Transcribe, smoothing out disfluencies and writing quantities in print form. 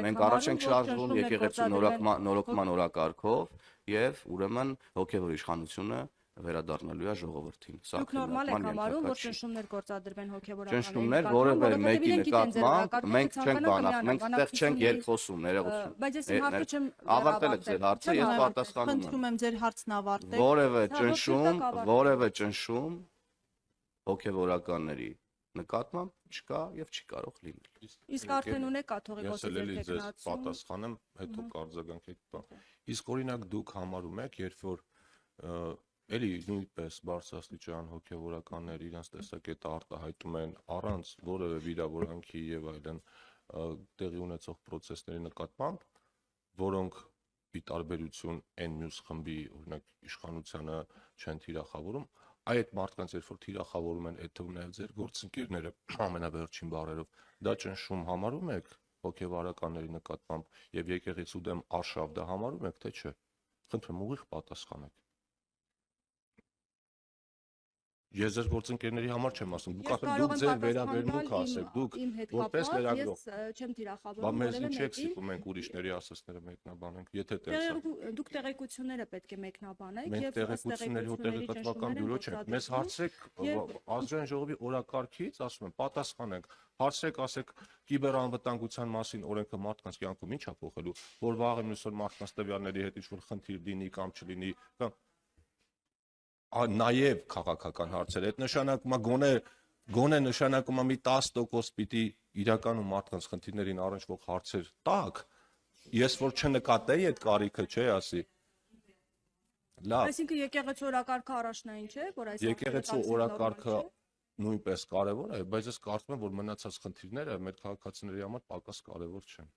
մենք առաջ ենք շարժվում եկեղեցու նորոգման օրակարգով եւ ուրեմն հոգեվոր իշխանությունը վերադառնալու է ժողովրդին։ Դուք նորմալ եք համարում, որ ճնշումներ գործադրվեն հոգեվորականների ճնշումներ որևէ մեկի նկատմամբ մենք չենք բանախ, մենք այդտեղ չենք երկխոսում, ներողություն։ Բայց ես իմ հարցը չեմ ավարտել եք ձեր հարցը, ես պատասխանում եմ։ Խնդրում եմ ձեր հարցն ավարտեք։ Որևէ ճնշում հոգեվորականների նկատմամբ չկա եւ չի կարող լինել։ Իսկ արդեն ունեք կաթողիկոսի ձեր պատասխանեմ, հետո կարձագանքեք։ Իսկ օրինակ դուք համարում եք, երբ որ էլի նույնպես բարձրաստիճան հոգեվորականներ իրենց տեսակետը արտահայտում են առանց որևէ վիրավորանքի եւ այլն տեղի ունեցող process-ների նկատմամբ, որոնք ի տարբերություն այն մյուս խմբի, օրինակ իշխանությանը չեն թիրախավորում, այդ մարդկանց երբ որ թիրախավորում են, այդ թվում նաեւ ձեր գործընկերները ամենավերջին բառերով, դա ճնշում համարում եք հոգեվորականների նկատմամբ եւ եկեղեցու դեմ արշավ դա համարում եք, թե չէ։ Խնդրում եմ ուղիղ պատասխանեք։ Ես ձեր գործընկերների համար չեմ ասում, դուք արդեն դուք ձեր վերաբերմունքը ասեք, դուք որպես լրագրող։ Ես չեմ թիրախավորում։ Բա մեզ ինչ եք սիպում, մենք ուրիշների ասածները մեկնաբանենք, եթե տեսա։ Դուք տեղեկությունները պետք է մեկնաբանեք եւ տեղեկությունների ու տեղեկատվական բյուրո չենք։ Մեզ հարցրեք ազգային ժողովի օրակարգից, ասում եմ, պատասխանենք։ Հարցրեք, ասեք կիբերանվտանգության մասին օրենքը մարդկանց կյանքում ի՞նչ է փոխելու, որ վաղը մյուս օր մարդկանց տվյալների հետ ինչ-որ խնդիր լինի կամ չլինի, կամ նաև քաղաքական հարցեր, այդ նշանակում է գոնե նշանակում է մի 10% պիտի իրականում մարդկանց խնդիրներին առնչվող հարցեր տակ, ես որ չնկատեի այդ կարիքը, չէ, ասի։ Լավ։ Այսինքն եկեղեցու օրակարգը առաջնային չէ, որ այս եկեղեցու օրակարգը նույնպես կարևոր է, բայց ես կարծում եմ, որ մնացած խնդիրները մեր քաղաքացիների համար պակաս կարևոր չեն։